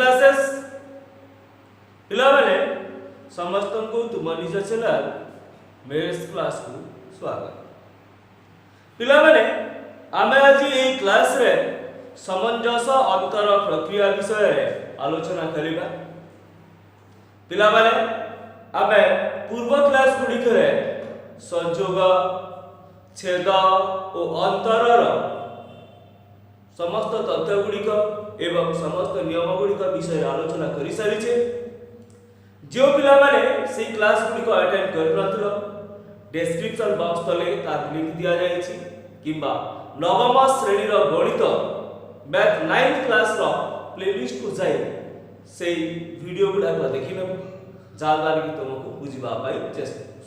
Classes पिला माने समस्त को तुम निज चैनल मेथ्स क्लास को स्वागत। पिला माने आमे आज ए क्लास रे सामंजस्य अंतर प्रक्रिया विषय रे आलोचना करिबा। पिला माने आमे पूर्व क्लास गुडी करे संयोग छेद और अंतरर समस्त तथ्य गुड़िक एवं समस्त नियम गुड़िक विषय आलोचना कर सारी। जो पिला माने से क्लास गुड़िक अटेंड कर नथिलो डिस्क्रिप्शन बॉक्स तले तार लिंक दिया जायछि किबा नवम श्रेणी रो गणित मैथ 9th क्लास रो प्लेलिस्ट को जाय से वीडियो गुडा को देखिनो जालबार की तुमको बुझिबा पाई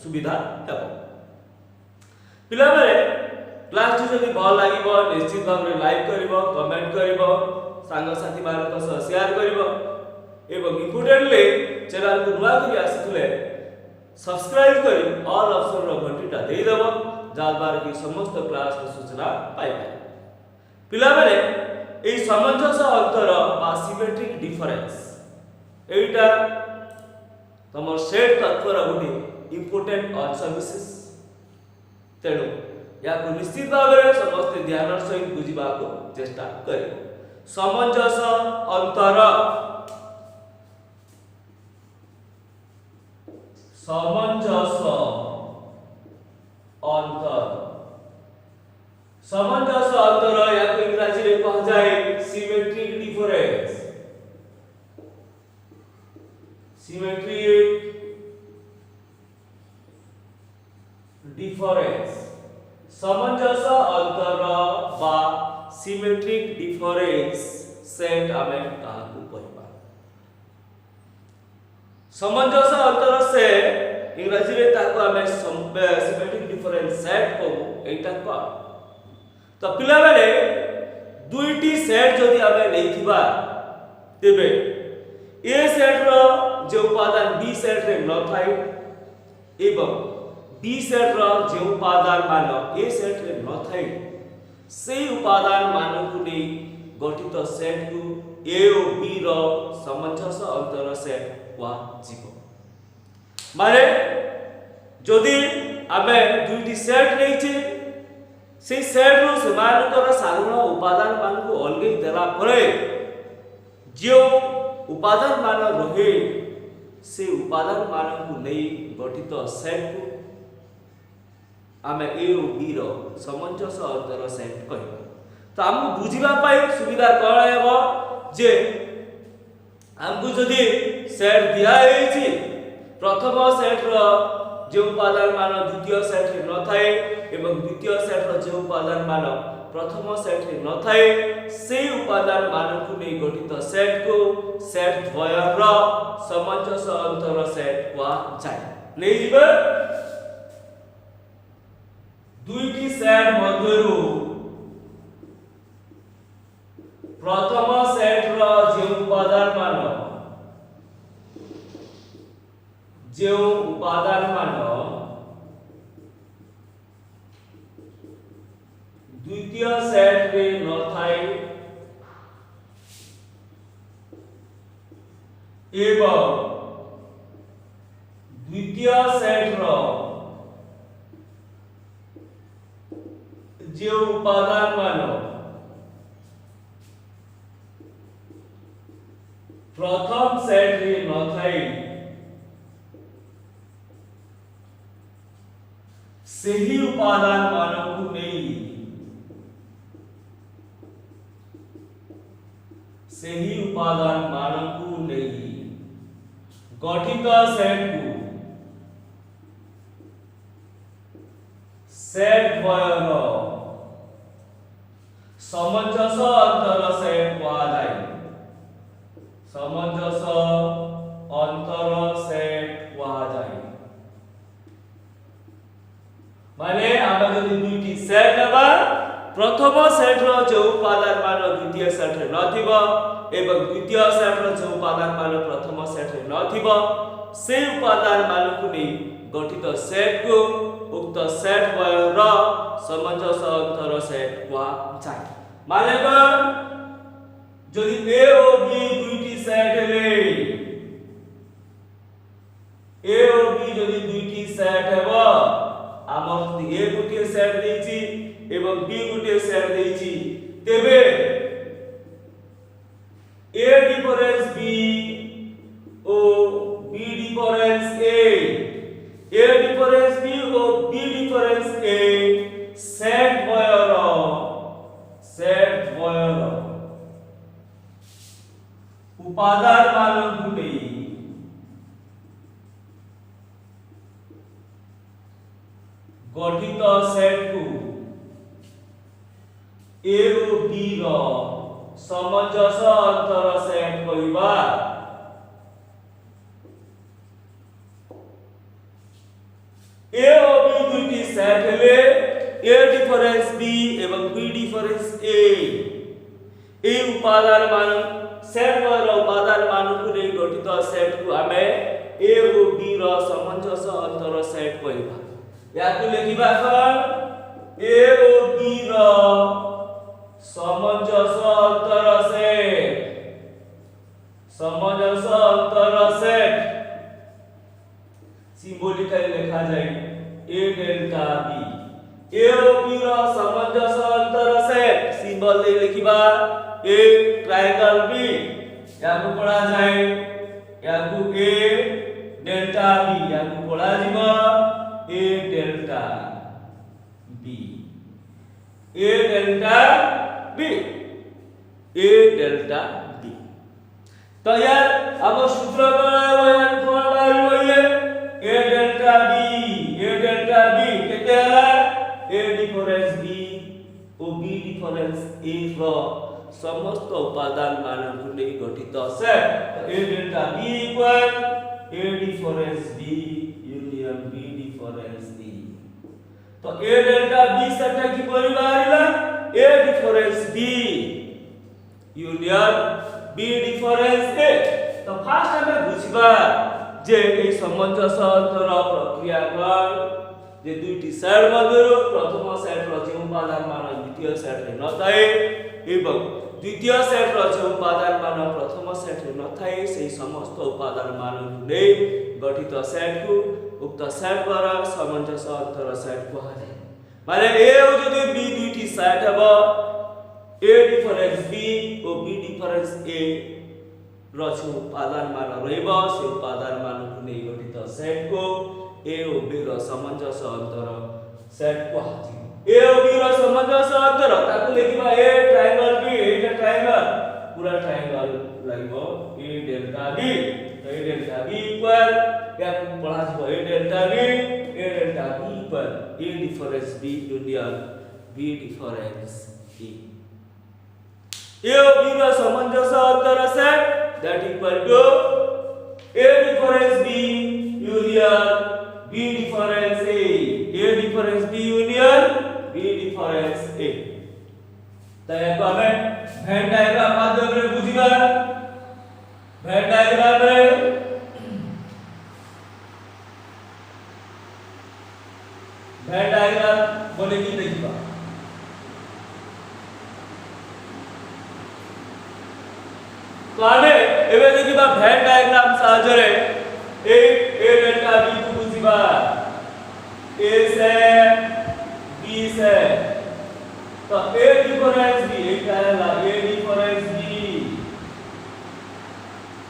सुविधा हेबो। पिला माने क्लास जदि भल लागिबो निश्चित भाव रे लाइक करिवो कमेंट करिवो संग साथी मानक सह शेयर करिवो एवं इम्पोर्टेंटली चैनल को नुआ करी आसिथिले सब्सक्राइब करी ऑल ऑप्शन रो घंटीटा दे देबो जालबार की समस्त क्लास रो सूचना पाइबे। पिला माने ए सामंजस्य अंतर बा सिमेट्रिक डिफरेंस एटा तमर सेट तत्व रो गुडी इंपोर्टेंट अंश विशेष तेणु या को निश्चित भाव में समस्त ध्यान सहित बुझा को चेष्टा करें। सामंजस्य अंतर सामंजस्य अंतर या को इंग्रजी में कहा जाए सिमेट्रिक डिफरेंस। सिमेट्रिक डिफरेंस सामंजस्य अंतर बा सिमेट्रिक डिफरेंस सेट आमे ताकू कहबा। सामंजस्य अंतर से इंग्रजी रे ताकू आमे सिमेट्रिक डिफरेंस सेट कहू एटा का। तो पिला बेले दुईटी सेट जदि आमे लेथिबा तेबे ए सेट रो जे उपादान बी सेट रे न थाई एवं बी सेट रो जे उपादान मान ए सेट रे न थाई से उपादान मान को नै गठित सेट को ए और बी रो सामंजस्य अंतर सेट वा जीवो। माने जदि आमे दुईटी सेट लेछि से सेट रो समानकर साधारण उपादान मान को अलगे देला परे जो उपादान मान रहे से उपादान मान को नै गठित सेट को आमे ए और बी रो सामंजस्य अंतर सेट कहबा। तो हम बुझिबा पाई सुविधा कोन हेबो जे हमकु जदि सेट दिया हेछि प्रथम सेट रो जे उपादान मान द्वितीय सेट रे न थाए एवं द्वितीय सेट रो जे उपादान मान प्रथम सेट रे न थाए से उपादान मान को नै गठित सेट को सेट द्वय रो सामंजस्य अंतर सेट वा जाय नै जिबे। दुईटी सेट मध्यरु प्रथम सेट रो जे उपादान मान द्वितीय सेट रे न थाए एवं द्वितीय सेट रो जे उपादान मान प्रथम सेट रे न थाई सही उपादान मान को नै सही उपादान मान को नै गठित सेट को सेट द्वय रो सामंजस्य अंतर सेट कहा जाए। सामंजस्य अंतर सेट कहा जाए माने आमे जदि दुईटी सेट लेबा प्रथम सेट रो जे उपादान मान द्वितीय सेट रे नथिबो एवं द्वितीय सेट रो जे उपादान मान प्रथम सेट रे नथिबो से उपादान मान को नै गठित सेट को उक्त सेट द्वय रो सामंजस्य अंतर सेट कहा जाए। माने जदि ए और बी दुईटी सेट सेट हेबो आमर ए गुटे सेट देछि एवं बी गुटे सेट देछि तेबे ए डिफरेंस बी ओ B difference A difference B ओ बी डिफरेंस ए सेट बयर उपादान मान गुटे गठित सेट को ए ओ बी रो समंजस अंतर सेट कहिबा ए ओ बी दुईटी सेट हेले ए डिफरेंस बी एवं बी डिफरेंस ए उपादान मान सेट रो उपादान मान को नै गठित सेट को आमे ए ओ बी रो समंजस अंतर सेट कहिबा याकु लिखिबा कोन ए ओ बी रो समंजस अंतर सेट सिंबॉलिकली लिखा जाए ए डेल्टा बी ए ओ बी रो समंजस अंतर सेट सिंबल दे लिखिबा ए ट्रायंगल बी याकु पढ़ा जाए याकु ए डेल्टा बी याकु पढ़ा जीवा A delta B A delta B तो यार अब सूत्र कोन बारी ए डेल्टा बी केते हला ए डिफरेंस बी ओ बी डिफरेंस ए रो समस्त उपादान मान को नै गठित सेट तो A delta B equal A difference B union B difference A तो ए डेल्टा बी सेट की परिवारिला A difference B union B difference A तो फास्ट हमें बुझबा जे ए समंजस अंतर प्रक्रिया कर जे दुईटी सेट मध्यरु प्रथम सेट रो जे उपादान मान द्वितीय सेट रे न थाए एवं द्वितीय सेट रो जे उपादान मान प्रथम सेट रे न थाए सेही समस्त उपादान मान नै गठित सेट को उक्त सेट द्वारा समंजस अंतर सेट कहा जाय माने ए ओ जदि बी दुईटी सेट हबो ए डिफरेंस बी ओ बी डिफरेंस ए रचो उपादान मान रहइबो से उपादान मान को नै गठित सेट को ए ओ बी रो समंजस अंतर सेट कहा जाय ए ओ बी रो समंजस अंतर ताकू लिखिबा A triangle B A triangle पूरा ट्रायंगल लागबो ए डेल्टा बी तो ए डेल्टा बी इक्वल या पढ़ा जबो A delta B equal A difference B union B difference A ओ बी रो समंजस अंतर set that equal to a difference b union b difference a difference b union b difference a तो याको हमें वेन डायग्राम माध्यम रे बुझिबा Venn diagram रे वेन डायग्राम बोले कि देखिबा तो आमे एबे देखिबा वेन डायग्राम साहाय्य रे ए डेल्टा बी को बुझिबा ए से बी से तो ए डिफरेंस बी ए कहला ए डिफरेंस बी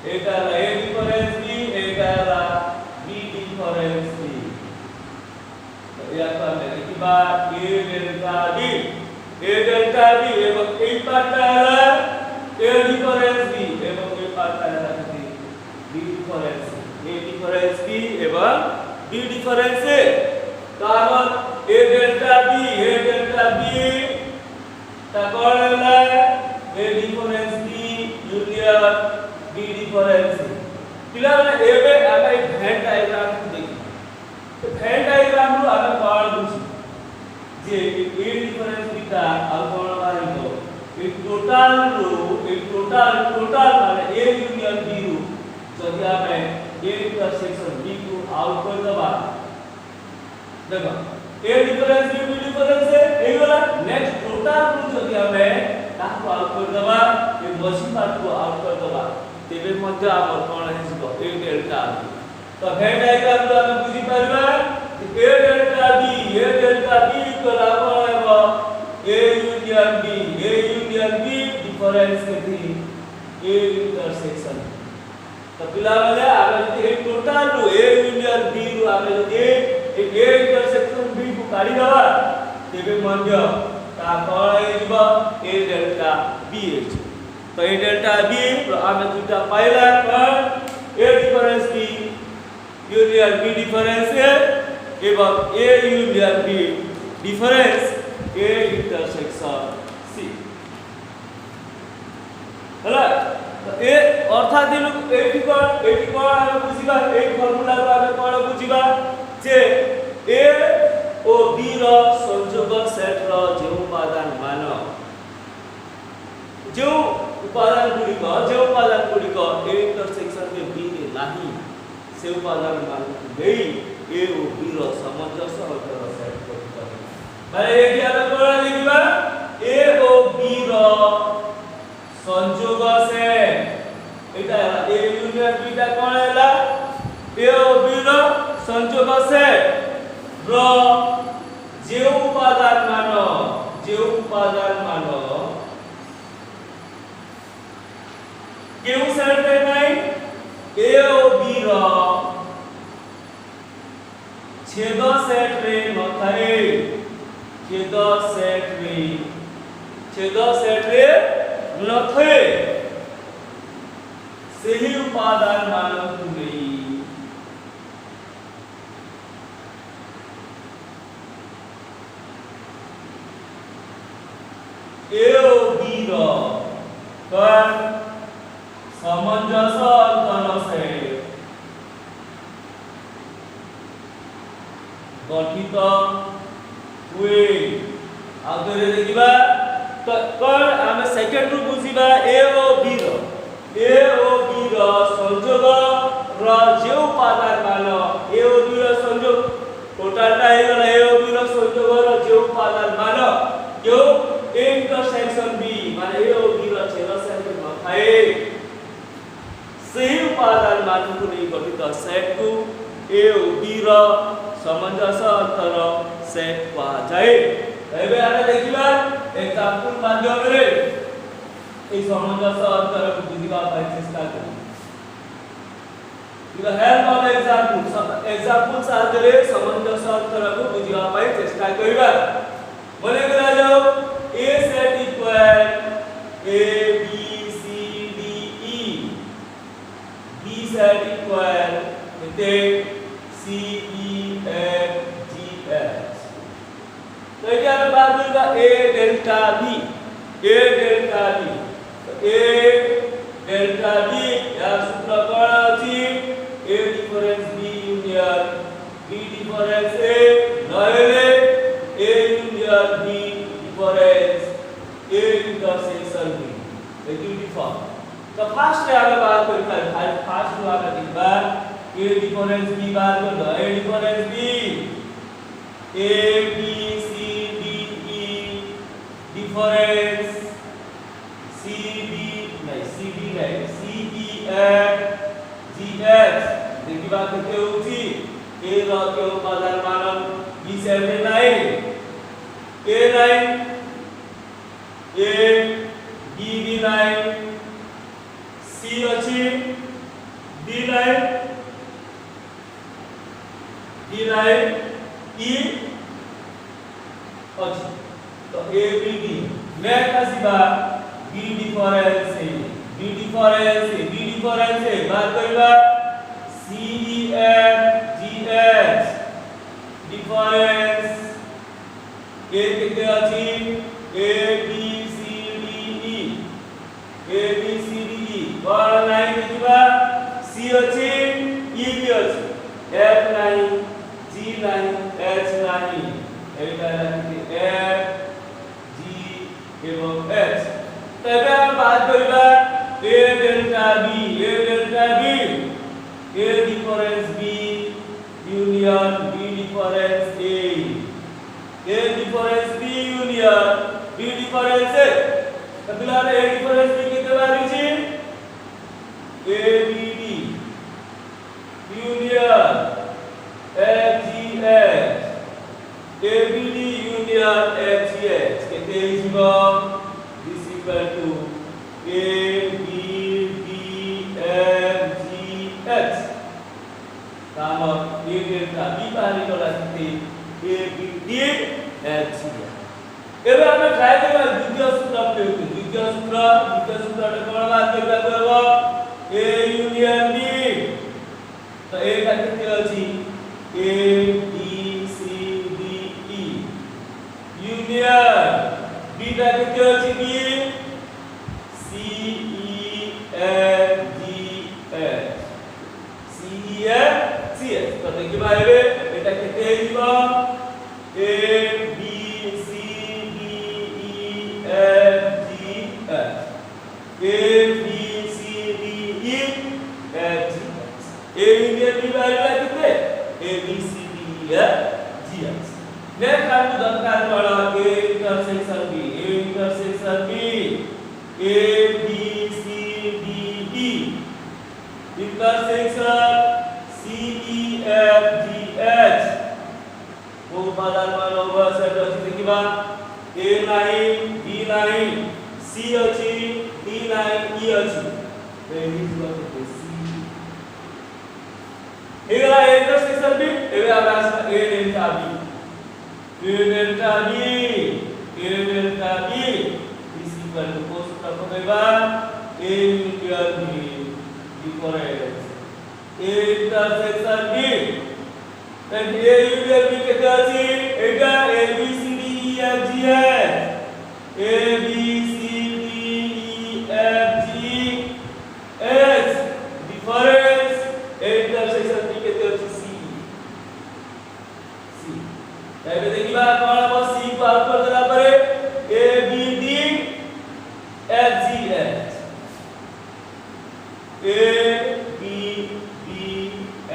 ए कहला ए डिफरेंस बी ए कहला बी डिफरेंस बी तो या का देखिबा ए डेल्टा बी एवं ए पार्ट कहला ए डिफरेंस बी एवं ए पार्ट कहला B difference A difference B एवं बी डिफरेंस ए कारण ए डेल्टा बी ता कोणला A difference B union B difference पिला माने एबे आमे वेन डायग्राम को देखि तो वेन डायग्राम रो आमे कोण बुझी जे ए डिफरेंस बी ता आ कोण मारिबो ए टोटल माने ए यूनियन बी रो जदि आमे ए इंटरसेक्शन बी को आउट कर दबा देखो ए डिफरेंस बी डिफरेंस है ए वाला नेक्स्ट टोटल को जदि हमें ताको आउट कर दबा ए मशीन पार्ट को आउट कर दबा तेबे मध्य हमर कोन है जिवो ए डेल्टा तो वेन डायग्राम तो हम बुझी परबा ए डेल्टा बी कला कोन ए यूनियन बी डिफरेंस केथि ए इंटरसेक्शन तो पिला बेले आमे जदि ए टोटल रु ए यूनियन बी रु आमे जदि ए इंटरसेक्शन बी को काढी दवा तेबे मध्य ता कोन ए जिवो ए डेल्टा बी तो ए डेल्टा बी आमे दुटा पाइला पर A difference B union B difference A एवं A union B difference A intersection C हला तो ए अर्थात एठी कोन हम बुझिबा ए फार्मूला रो हम कोन बुझिबा जे ए ओ बी रो संयोग सेट रो जे उपादान मान जो उपादान गुडी को ए इंटरसेक्शन में बी रे नाही से उपादान मान नहीं ए ओ बी रो सामंजस्य अंतर सेट करता माने ए कि हम कोन लिखिबा ए ओ बी रो संयोग सेट एटा ए यूनियन बी टा कोन हैला ए ओ बी रो संयोग सेट रो जे उपादान मान केउ सेट रे नाही ए ओ बी रो छेद सेट रे न थाए छेद सेट रे न थाए सही उपादान मान नहीं ए ओ बी रो कौन सामंजस्य अंतर से गठित हुए आगे देखिबा तो कोन हम सेकंड रू बुझिबा ए ओ बी रो संयोग रो जे उपादान मान ए ओ बी रो संयोग टोटल टा हे गला ए ओ बी रो संयोग रो जे उपादान मान जो इंटरसेक्शन बी माने ए ओ बी रो छेद सेट न थाए सही उपादान मान को नहीं गठित सेट को ए ओ बी रो सामंजस्य अंतर सेट कहा जाए एबे आने देखिबा एग्जांपल माध्यम रे ए सामंजस्य अंतर को बुझिबा पाई चेष्टा करू विद हेल्प ऑफ एग्जांपल साहाय्य रे सामंजस्य अंतर को बुझिबा पाई चेष्टा करिबा मने करा जाओ A set equal A B C D E B set equal इते C E F G H तो ये हम बात करेंगे A डेल्टा B तो A डेल्टा B या सूत्र कौन अछि A difference B union B difference A नहेले A union B difference A intersection B ये ड्यूटी फॉर्म तो फर्स्ट हम बात करेंगे फर्स्ट वाला दिखबा A डिफरेंस B बार को the A difference B A B C D E difference C D नहीं C E F G H देखि बात केते होची A रो के उपादान मान B सेट रे नाही A नाही A B भी नाही C अछि D नाही E अछि तो A B D नेक्स्ट आसीबा B डिफरेंस A बात करबा C E F G H difference A केते अछि A B C D E कोन नाही देखिबा C अछि E भी अछि F नाही G नाही H नाही एटा लागी F G एवं H तबे हम बात करिबा A delta B A difference B union B difference A difference B union B difference A tabla A difference B केते बारी छी A B D union F G H union FGH केते हिजिबो this equal to A B D F G H काम A delta B बाहरी गला केते A B D F G एबे हम ट्राई करबा द्वितीय सूत्र प्रयोग द्वितीय सूत्र कोन बात करबा करबो A union B तो A का केते अछि A B C D E union B का केते अछि B C E F G H C E F C H तो देखिबा एबे एटा केते हिबो A B C D E F G H A B C D E F G H A union B बाहरी केते A B C D E F G H next हम दरकार पड़ा A intersection B A intersection B A B C D E intersection C E F G H को उपादान मान over set अछि देखिबा A नाही B नाही C अछि D नाही E अछि ए हिजबा के C एगला इंटरसेक्शन B एबे हमरा A delta B A delta B is equal to cos प्रपो देबा A union B difference A intersection B then A union B केते अछि एटा A B C D E F G H A B C D E F G H difference A intersection B केते अछि C एबे देखिबा कोन बस C को out कर देला परे A B D F G H A B D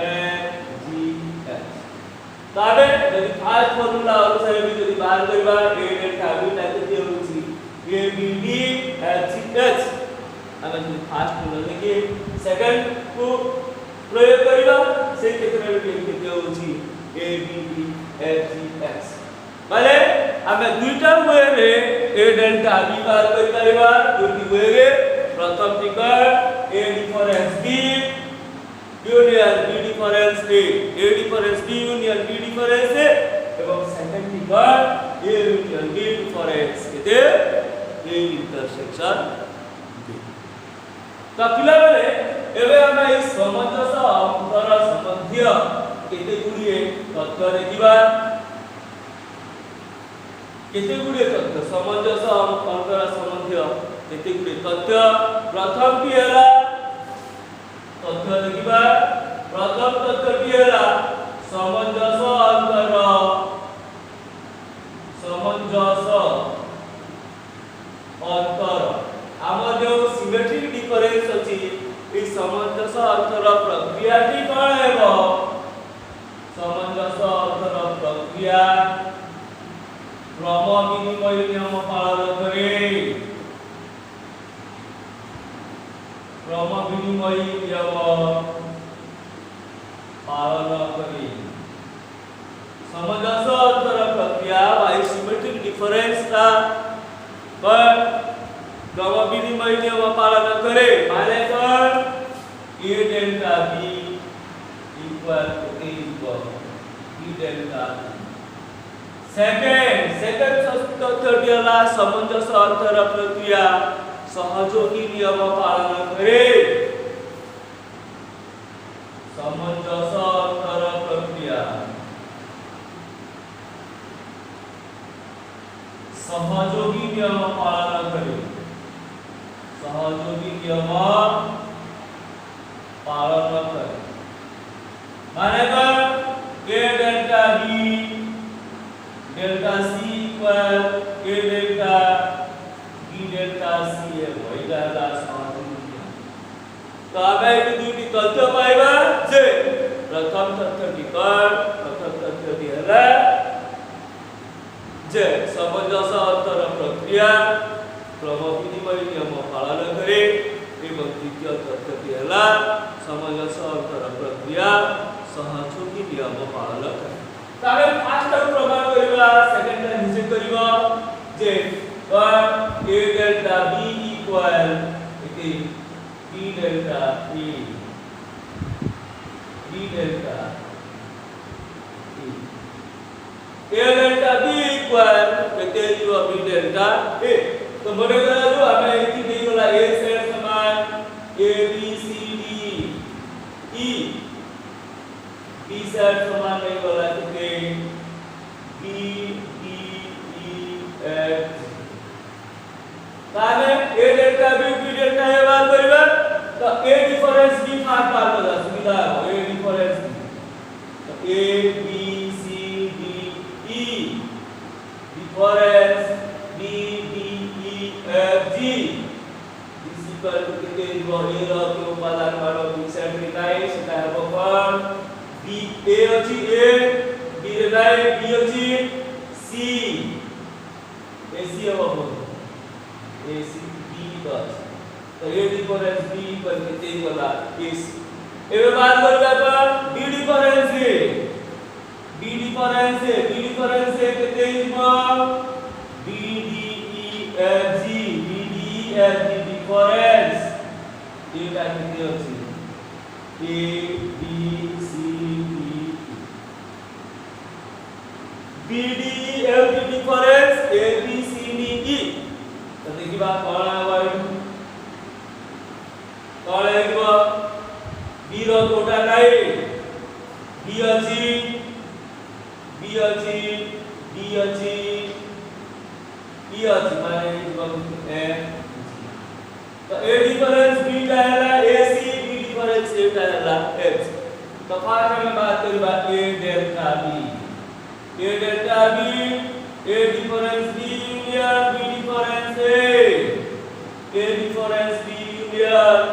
F G H ताबे यदि फास्ट फार्मूला अनुसार भी यदि बाहर करबा A डेल्टा B ता केते होछि A B D F G H ଆମେ ଯଦି फास्ट फार्मूला देखि सेकंड को प्रयोग करबा से केते केते होछि A B D F G H माने हमें दुईटा वे रे A डेल्टा B बाहर कर परबा दुईटी वे रे प्रथम ticket A difference B union B difference A difference B union B difference A एवं second ticket A union B difference केते A इंटरसेक्शन B तो पिला बेले एबे हम ई सामंजस्य अंतर संबंधी केते गुडिए तथ्य देखिबा केते गुडिए तथ्य सामंजस्य अंतर संबंधी केते गुडिए तथ्य प्रथम की हैला तथ्य देखिबा प्रथम तथ्य की हैला सामंजस्य अंतर आम जो सिमेट्रिक डिफरेंस अछि ई सामंजस्य अंतर प्रक्रिया टी कोन हेबो सामंजस्य अंतर प्रक्रिया क्रम विनिमय नियम पालन करे क्रम विनिमय नियम पालन करे सामंजस्य अंतर प्रक्रिया बाय सिमेट्रिक डिफरेंस का पर क्रम विनिमय नियम पालन करे माने कर A delta B equal to A equal B delta second तथ्य दिला सामंजस्य अंतर प्रक्रिया सहयोगी नियम पालन करे सामंजस्य अंतर प्रक्रिया सहयोगी नियम पालन करे सहयोगी नियम पालन करे माने कर A delta B delta C equal A delta B delta C है वहीला सहयोगी नियम तो आबे ई दुटी तथ्य पाइबा जे प्रथम तथ्य दिहला जे सामंजस्य अंतर प्रक्रिया क्रम विनिमय नियम पालन करे एवं द्वितीय तथ्य दिहला सामंजस्य अंतर प्रक्रिया सहयोगी नियम पालन करे तामे फास्ट टाइम प्रमाण करिबा सेकंड टाइम हिसाब करिबा जे a delta b equal इति b delta e b delta e a delta b equal केते जो b delta a तो मने करा जो हमें इति दे गला a सेट समान a b c d e b set समान नहीं गला केते b d e f Tame a delta b delta a बार करिबा तो a डिफरेंस b फास्ट बार हो जा सुविधा है a डिफरेंस तो a b c d e difference b d e f g is equal to कितने जो a रो के उपादान वाला b सेट लिखाए सेटा है कोन b a अछि a b रे b अछि c a c हो AC B dot तो A डिफरेंस B पर कितने वाला AC एबे बात करबा पर B डिफरेंस A कितने इमा B D E F G B D E F G difference A का कितने अछि A B C D B D E F G difference A B C D E तो देखिबा कोन आबै कोन आइबो b रो कोटा নাই b अछि e अछि माने a तो a डिफरेंस b डाला ac b डिफरेंस a डाला h तो फास्ट में बात करबा a delta b a difference b union b difference a difference b union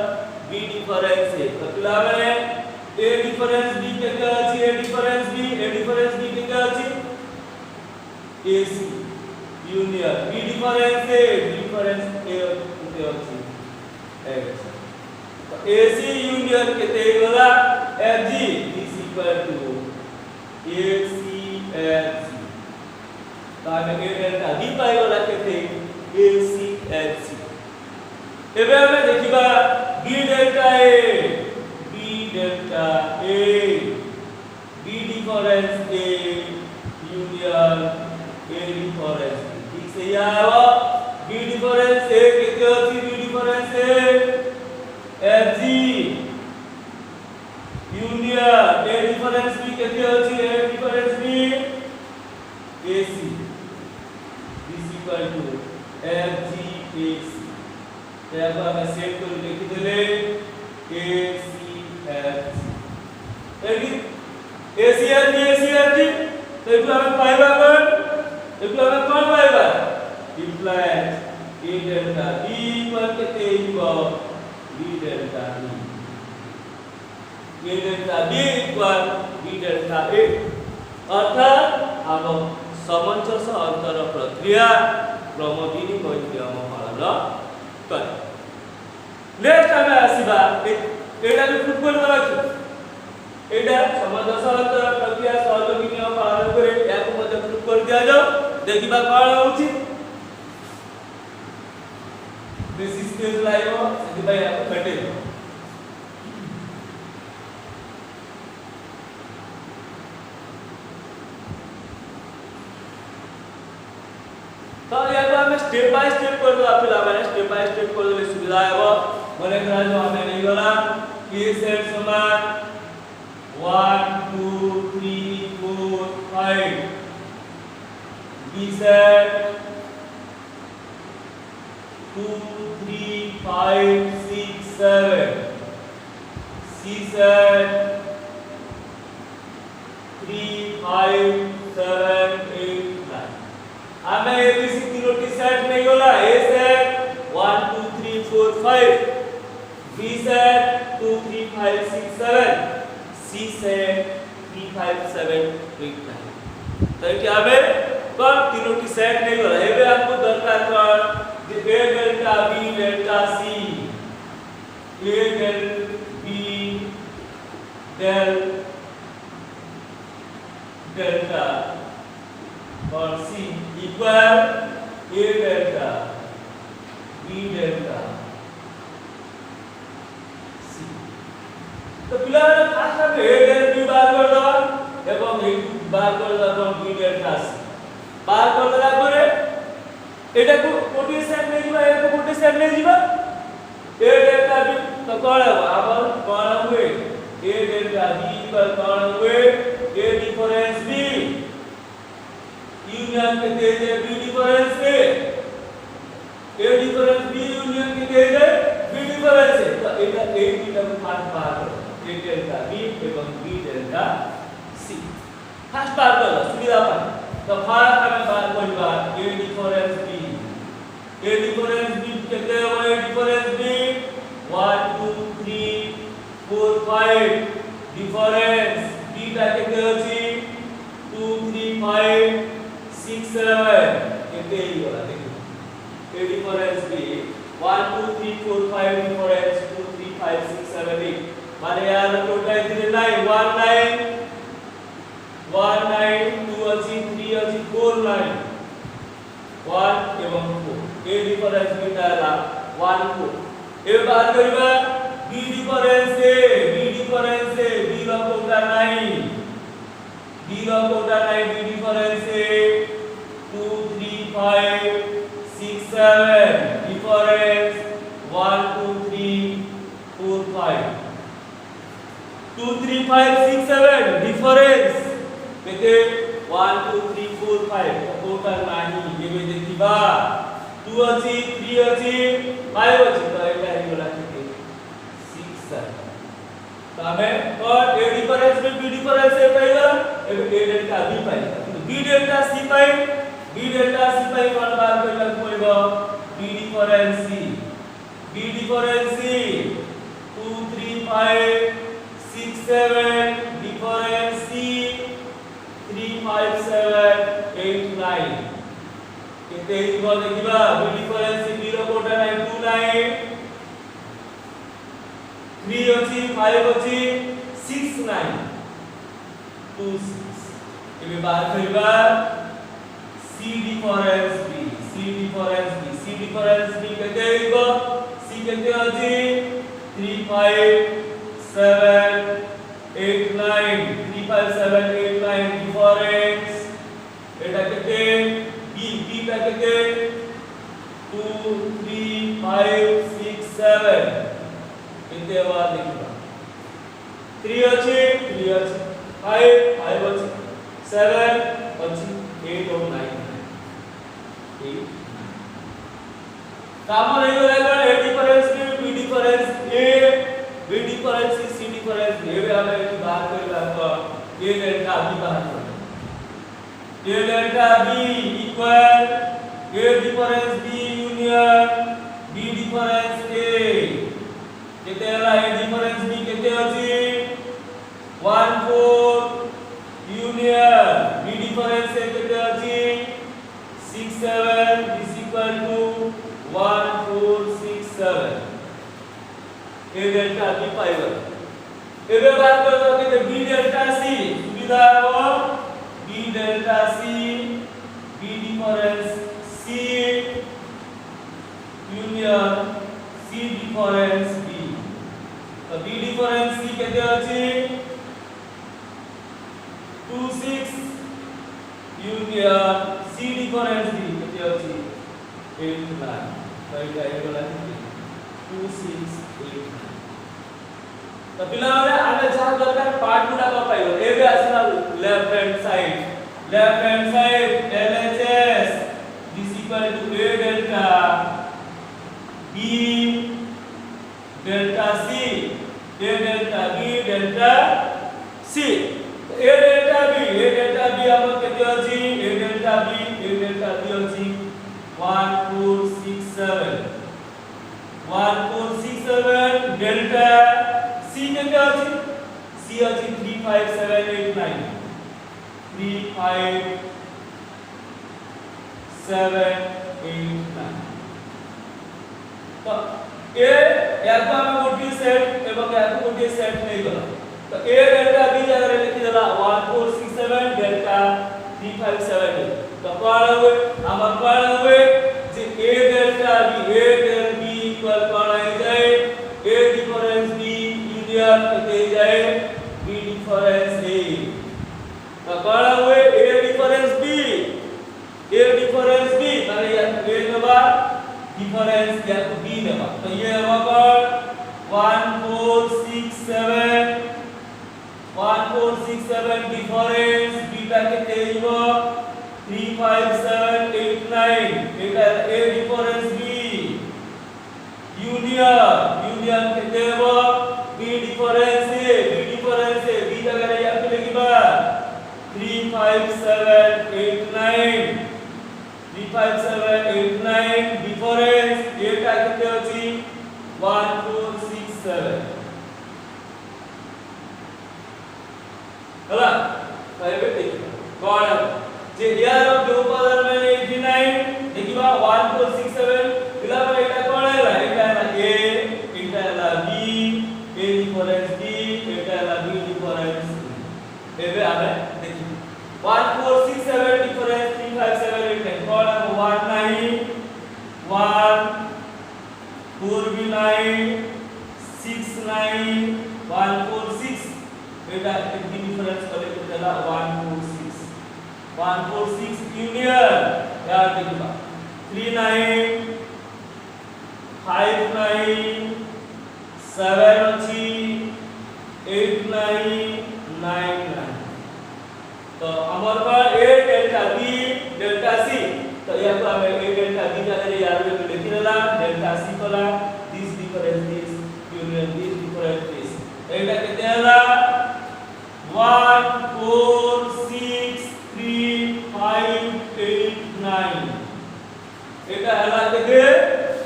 b difference a तो पिला माने a डिफरेंस b केते अछि a डिफरेंस b केते अछि ac union b difference a केते अछि h तो ac यूनियन केते होला fg is equal to ac fg Tame a delta b पाई वाला केते ac fc एबे हमें देखिबा b delta a b difference a union a difference ठीक से आवा b डिफरेंस a केते अछि b difference a fg union a difference b केते अछि a difference b AC is equal to FGAC तेबा हम सेट कर लिखि देले ACFG एबी ACFG तेबा हम पाइबा कोन पाइबा इम्प्लाइड A delta B पर केते equal B delta B A delta B equal B delta A अर्थात हम समंजस अंतर प्रक्रिया क्रमविधि नियम पालन कर नेक्स्ट हमें आसीबा एटा जो प्रूफ कर रखी एटा समंजस अंतर प्रक्रिया सहयोगी नियम पालन करे याको मते प्रूफ कर दिया जाओ देखिबा कोन होची बेसिस स्टेज लाइव सेति भाई याको कटे तो याको हमें स्टेप बाय स्टेप कर दो फिर हमें स्टेप बाय स्टेप कर देले सुविधा हेबो बोले करा जो हमें नहीं गला a सेट समान 1 2 3 4 5 b सेट 2 3 5 6 7 c सेट 3 5 7 8 9 हमें ABC तीनोटी सेट नहीं होला A set 1 2 3 4 5 B set 2 3 5 6 7 C set 3 5 7 8 9 तो क्या हमें कौन तीनोटी सेट नहीं होला एबे आपको दरकार कौन A delta B delta C A del B del delta equal A delta B delta C तो पिलाने फास्ट में A delta B बार कर दो এবং এই বার করে দাও B delta C বার করে দেলা পরে এটাকে কোটি সেট নেই দিবা এটাকে কোটি সেট নেই দিবা A delta B तो कौन है आवर कौन हुए A delta B पर कौन हुए A डिफरेंस B यूनियन के दे दे B difference A A difference B union के दे दे B डिफरेंस A तो এটা A B का फास्ट बार करो A delta B एवं B delta C फास्ट बार करो सुविधा पर तो फास्ट हमें बार कोई बार A difference B A difference B कितने हो A difference B 1 2 3 4 5 difference B का कितने होची 2 3 5 6 7 कितने ही वाला देखो A डिफरेंस B 1 2 3 4 5 डिफरेंस 2 3 5 6 7 8 माने यार टोटल कितने 9 1 9 1 9 2 अछि 3 अछि 4 9 1 एवं 4 A डिफरेंस B डाला 1 4 ए बात करिबा B डिफरेंस A B रो कोटा नहीं B रो कोटा नहीं B difference A 2 3 5 6 7 difference 1 2 3 4 5 2 3 5 6 7 difference केते 1 2 3 4 5 कोटा नहीं एबे देखिबा 2 अछि 3 अछि 5 अछि तो एटा ही वाला केते 6 7 तो हमें और A डिफरेंस में B डिफरेंस से पाइबा एबे A डेल्टा B पाइबा B डेल्टा C पाइ B डेल्टा C पाइ कोन बार कइला पड़िबो B difference C 2 3 5 6 7 difference C 3 5 7 8 9 केते इबो देखिबा B डिफरेंस C 0 कोटा 9 2 9 3 अछि 5 अछि 6 9 2 6 एबे बात करिबा C डिफरेंस B केते इबो C केते अछि 3 5 7 8 9 3 5 7 8 9 डिफरेंस एटा केते B का केते 2 3 5 6 7 केते बार लिखबा 3 अछि 5 अछि 7 अछि 8 और 9 8 काम नहीं हो रहा है A difference B difference A B difference C difference ये हमें की बात करला तो A डेल्टा B बाहर कर A delta B equal A difference B union B difference A केते हला A डिफरेंस B केते अछि 1 4 यूनियन B डिफरेंस A केते अछि 6 7 is equal to 1 4 6 7 A delta B पाइबा एबे बात करतो कि B डेल्टा C सुविधा हो B delta C B difference C union C difference B तो B डिफरेंस C केते अछि 2 6 यूनियन C डिफरेंस B केते अछि 8 9 तो एटा एगला 2 6 8 9 तो पिलाने आगे जहां दरकार पार्ट गुडा का पाइबो एबे आसना left hand side LHS is equal to A delta B delta C A delta B delta C A delta B हम केते अछि A delta B अछि 1 4 6 7 1 4 6 7 डेल्टा C केते अछि C अछि 3 5 7 8 9 3 5 7 8 9 तो A याको हम गोटी सेट एवं याको गोटी सेट नहीं गला तो A डेल्टा B अगर लिखि देला 1 4 6 7 डेल्टा 3 5 7 8 तो कौन हुए আমার कौन हुए যে a delta b a del b equal कौन आ जाए a difference b union के जाए b difference a तो कौन हुए a difference b माने या a नंबर difference या तो b नंबर तो ये होगा 1467 difference बीटा कितने हो 35789 बेटा a difference b union कितने हो b difference a b जगह या पे लिखी बात 35789 difference a का कितने होची 1467 हला पहले देखिए कौन जे यार ऑफ दो उपादान में 89 देखिबा 1467 इला पर एटा कौन है एटा है a एटा है b a difference b एटा है b difference एबे आबे देखिए 1467 difference 35789 कौन है 19 1 4 9 6 9 146 बेटा कितनी डिफरेंस करे तो चला 146 यूनियन यार देखिए 39 59 7 अच्छी 89 99 तो हमारे पास a delta b delta c तो यह को हमें a डेल्टा b जाने यार में लिखी रहला delta c Cola this difference this union this difference this एटा कितने रहला 146359 এটা হলা থেকে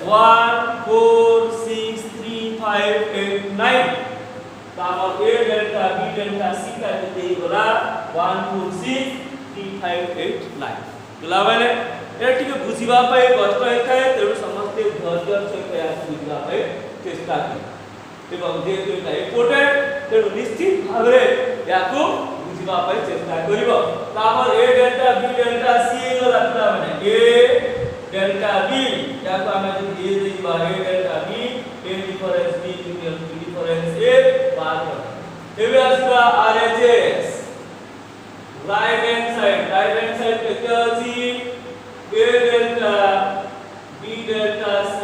146359 তারপর a delta b delta c का कितने होला 146359 গলা মানে এটি কে বুঝিবা পাই কষ্ট হইଥାଏ তেଣୁ ସମସ୍ତେ ଧୈର୍ଯ୍ୟ ସହିତ ଏହାକୁ ବୁଝିବା ପାଇଁ ଚେଷ୍ଟା କର ଏବଂ ଯେହେତୁ এটা ইম্পর্টেন্ট ତେଣୁ ନିଶ୍ଚିତ ଭାବରେ ଏହାକୁ ବୁଝିବା ପାଇଁ ଚେଷ୍ଟା କରିବ ତାପରେ a delta b delta c ହେଇଗଲା ପିଲା ମାନେ a डेल्टा b याको हमें जो ये देबा a delta b a difference b union b difference a बात कर एबे आसीबा RHS राइट हैंड साइड पे क्या अछि a delta b delta c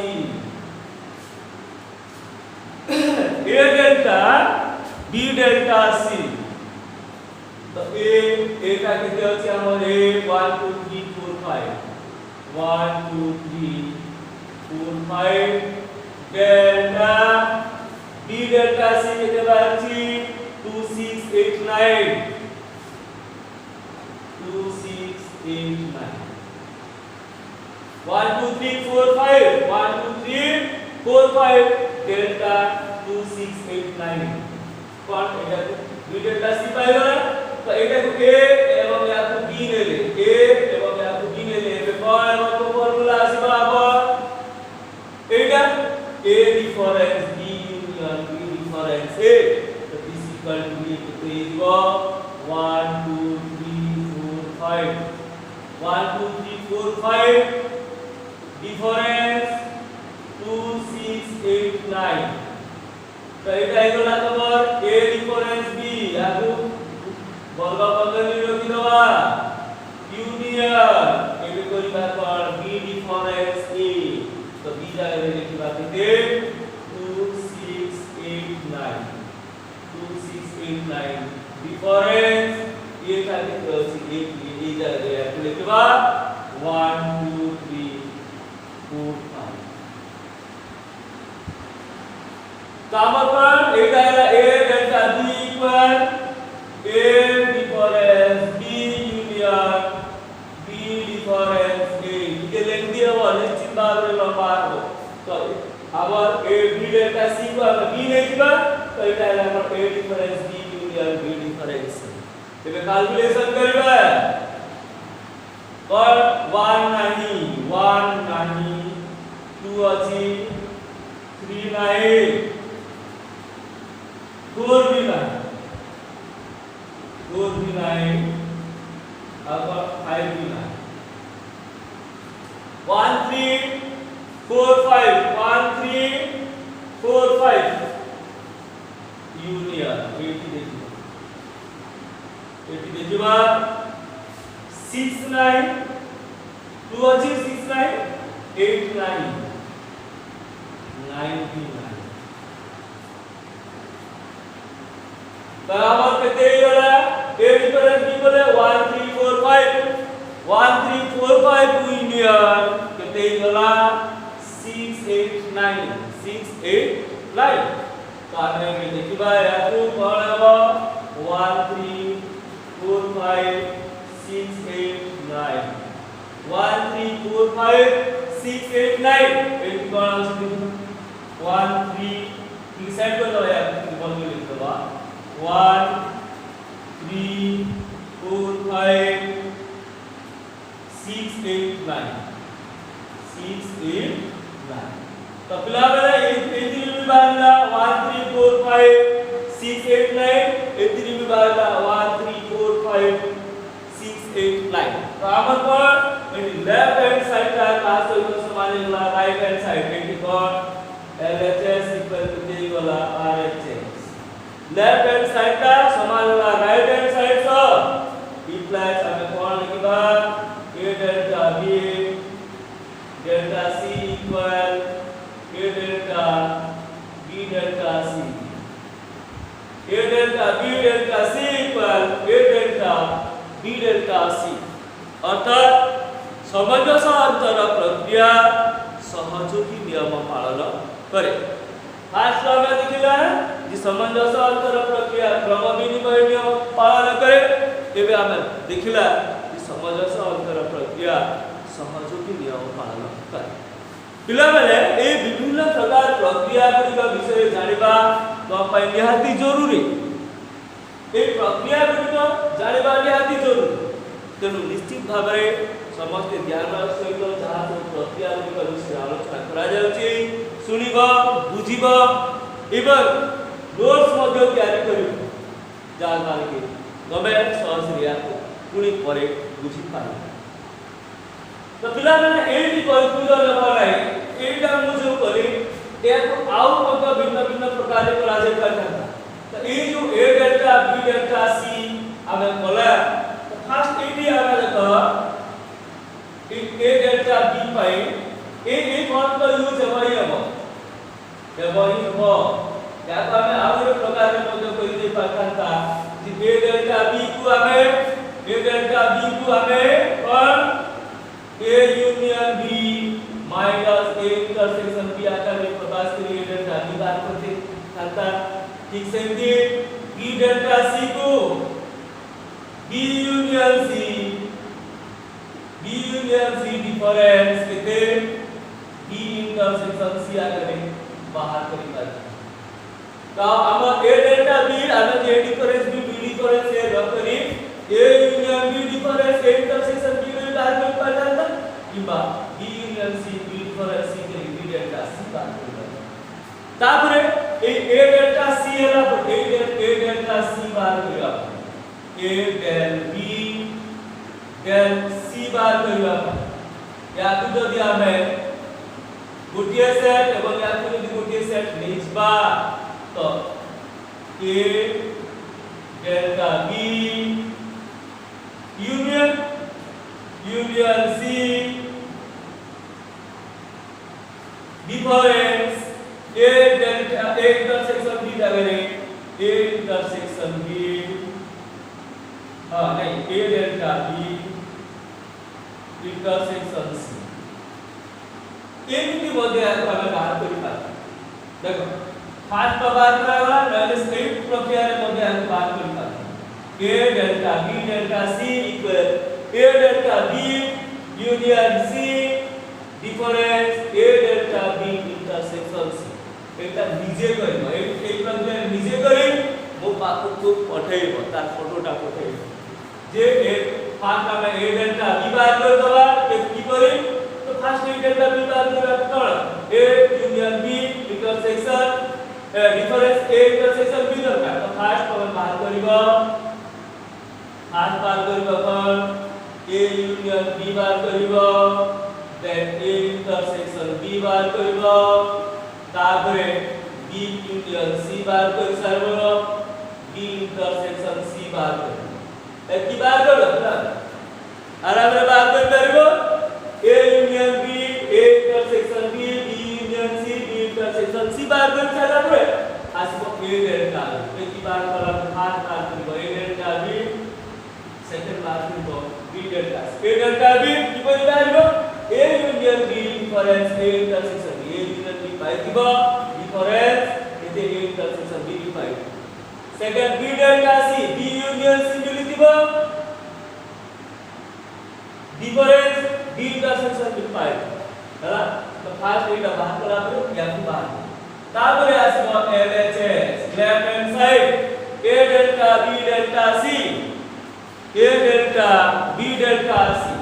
a delta b delta c तो a का कितने अछि हमर a 1 2 3 4 5 1 2 3 4 5 delta b delta c कितने बार छी 2689 1 2 3 4 5 1 2 3 4 5 डेल्टा 2689 कौन एटा b डेल्टा c पाएगा तो एटा को a एवं या को b ले ले a एवं या को b ले ले कौन है वो formula आसीबा upon Etah a difference b union b difference a तो दिस इक्वल टू b तो ये दिबो 1 2 3 4 5 1 2 3 4 5 डिफरेंस 2689 तो एटा एगोला तोर a डिफरेंस b याकू बलगा बदली रखि दवा यूनियन एबे करिबा कोन b डिफरेंस a तो b जाय रे लिखिबा केते 2689 डिफरेंस a का केते अछि a जाय रे लिखिबा 1 2 3 4 5 तामपर एटा है a delta b equal a difference b union b difference a के लिख दिया वो निश्चित भाव रे लंबा हो तो our a b delta c को हम b नहीं दिबा तो एटा है हमर a difference b union b difference एबे कैलकुलेशन करबा पर 1 नहीं 2 अछि 3 नहीं 4 भी नहीं अब 5 भी नहीं 4 5 1 3 4 5 यूनियन एटी देखिबा 6 9 2 अछि 6 9 8 9 99 बराबर केते होला ए डिफरेंस की बोले 1 3 4 5 1 3 4 5 यूनियन केते होला 6 8 9 6 8 9 तो आने में देखिबा याकू कोन हबो 1 3 4 5 6 8 9 1 3 4 5 6 8 9 एटी कोन अछि 1 3 की सेट कर दो यार बोल के लिख दो 1 3 4 5 6 8 9 6 8 9 तो पिला बेला ए3 भी बारला 1 3 4 5 6 8 9 ए3 भी बारला 1 3 4 5 6 8 9 तो हमर पर लेफ्ट हैंड साइड का क्लास तो समान होला राइट हैंड साइड के कोण LHS इक्वल टू j वाला RHS लेफ्ट हैंड साइड का समान होला राइट हैंड साइड से b प्लस हमें कोण लिखबा a delta b delta c equal a delta b delta c a delta b delta c equal a delta b delta c अर्थात समंजस अंतर प्रक्रिया सहयोगी नियम पालन करे फास्ट में देखिला जे समंजस अंतर प्रक्रिया क्रम विनिमय नियम पालन करे एबे हमें देखिला जे समंजस अंतर प्रक्रिया सहयोगी नियम पालन करे पिला बेले ए विभिन्न प्रकार प्रक्रिया गुडी विषय जानिबा तो पय निहाती जरूरी ए प्रक्रिया गुडी जानिबा निहाती जरूरी तेनु निश्चित भाबरे समस्त ध्यान सहित जहाँ सब प्रक्रिया गुडी विषय आलोचना करा जाउची सुनिबा बुझिबा एवं नोट्स मध्ये तैयारी करिबो जा माने के तबे सहज रिया पुणी परे बुझि पाए तो पिला माने एटी कन्फ्यूजन नबाई एटा मुझे कली एक आउ मध्ये भिन्न भिन्न प्रकार करा जाय करता तो ए जो a delta b delta c आमे कला तो फर्स्ट एटी आमे देखो a डेल्टा b पाई ए कौन का यूज हमारी अब व्यवहारिक हो या तो हमें और एक प्रकार में मध्ये कोई दे पाता कि a डेल्टा b को हमें और a union b minus a intersection b आकर में प्रकाश के लिए डेल्टा b बात करते था ठीक से b डेल्टा c को b यूनियन c डिफरेंस कितने b इंटरसेक्शन c आकर में बाहर करेगा तो हम a डेल्टा b हमें a डिफरेंस b डिफरेंस से रख करी a union b difference a intersection b में बाहर में पता था किबा b union c b difference c के b डेल्टा c बाहर करेगा तापरे ए a डेल्टा c हैला तो a डेल्टा c बाहर करेगा a del b del c बाहर करेगा या तो यदि हमें गोटिए सेट एवं या तो यदि गोटिए सेट निजबा तो a delta b union c difference a delta a intersection b जागरे a intersection b नहीं a delta b intersection c एमिति मध्ये हमें बाहर करि पाता देखो फास्ट बात कराला पहले स्ट्रेट प्रक्रिया रे मध्ये हम बात करि पाता a delta b delta c equal a delta b union c difference a delta b intersection c एटा निजे करिबो एक प्रक्रिया निजे करि मो पाखु को पठेइबो तार फोटोटा पठेइबो जे एक फास्ट में a डेल्टा b बाहर कर दवा के की करि तो फास्ट a डेल्टा b बाहर कर कोन a union b intersection difference a intersection b दरकार तो फास्ट हम बाहर करिबो फास्ट बाहर करिबो कोन a यूनियन b बाहर करिबो then a intersection intersection B बार करिवो तापरे बी यूनियन सी बार करि सारबो बी इंटरसेक्शन सी बार करिवो ए की बार करबो ना आराम रे बार कर परबो A union B A intersection B B union C B intersection C बार कर सारा परे आसबो ए डेल्टा ए की बार करा खास बार करिवो ए डेल्टा बी सेकंड बार करिवो B delta A delta B की परि बारबो A union B difference A intersection B A union B पाइबो डिफरेंस एते ए इंटरसेक्शन बी पाइ second B delta C B union C मिलितिबो डिफरेंस बी इंटरसेक्शन बी पाइ हला तो फास्ट एटा बाहर करा दो या फिर बाहर तापरे आसबो LHS left hand side A delta B delta C A delta B delta सी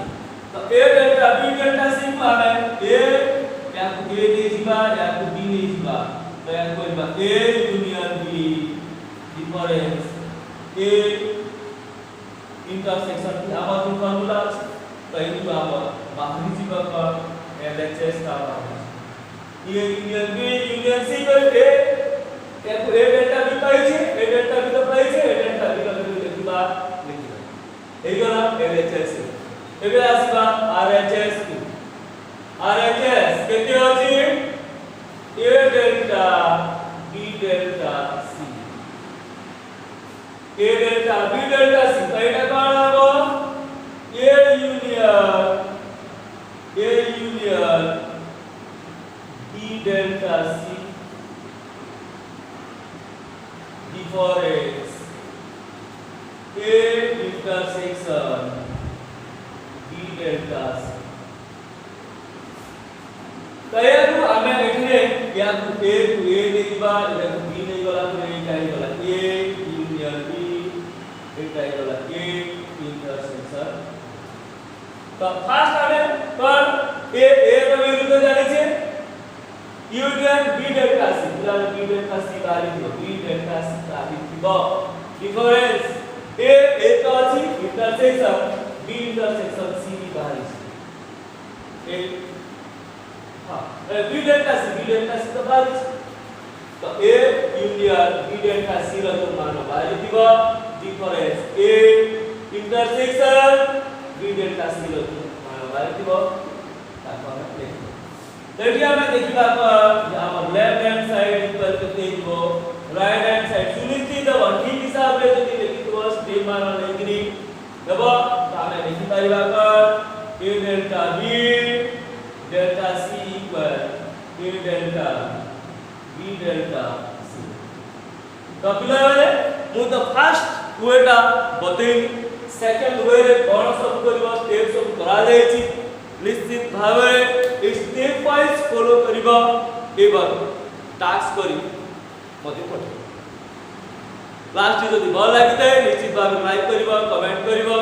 तो ए डेल्टा बी डेल्टा सी को हमें ए या को ए दे जिबा या को बी दे जिबा तो या को जिबा A union B difference A intersection की आमा जो फॉर्मूला तो इन बाबा बाहरी जिबा का एलएचएस का बाबा ये यूनियन बी यूनियन सी को ए या को ए डेल्टा बी पाइ छे ए डेल्टा बी तो पाइ छे ए डेल्टा बी का लिखिबा एगला एलएचएस एबे आसीबा आरएचएस को आरएचएस केते अछि A delta B delta C A delta B delta C एटा कोन हबो A union B delta C difference A intersection B delta C कया को हमें एठने या को ए देबा या को बी नै गला तो ए काई गला ए यूनियन बी ए काई गला ए इंटरसेक्शन तो फास्ट हमें पर ए को विरुद्ध जाने छे यूनियन बी डेल्टा सी पूरा बी डेल्टा सी बारी दियो बी डेल्टा सी बारी दियो डिफरेंस ए तो अछि इंटरसेक्शन बी इंटरसेक्शन सी की बारी छे ए हां बी डेल्टा सी तो बारी छे तो A union B delta C रो मान बारी दियो difference A intersection B delta C रो मान बारी दियो ताको हम देखो तेटिया में देखिबा पर हमर left hand side equal to देखबो राइट हैंड साइड सुनिश्चित हो ठीक हिसाब रे जदी देखिबो स्टेप मान लेकिनी देबो तो हमें देखि पाइबा पर a delta b delta c equal a delta b delta c तो पिला रे मु तो फर्स्ट वेटा बतेई सेकंड वे रे कोन सब करबो स्टेप सब करा जाय छी निश्चित भावे स्टेप वाइज फॉलो करिबा एवं टास्क करी मते पठे लास्ट जदि भल लागिते निश्चित भावे लाइक करिबा कमेंट करिबा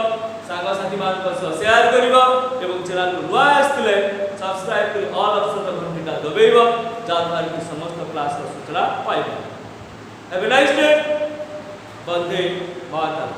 सांगा साथी मान को शेयर करिबा एवं चैनल को नुआ आस्तिले सब्सक्राइब करी ऑल ऑप्शन घंटीटा दबेइबा जात की समस्त क्लास रो सूचना पाइबा have a nice day Vande Mataram.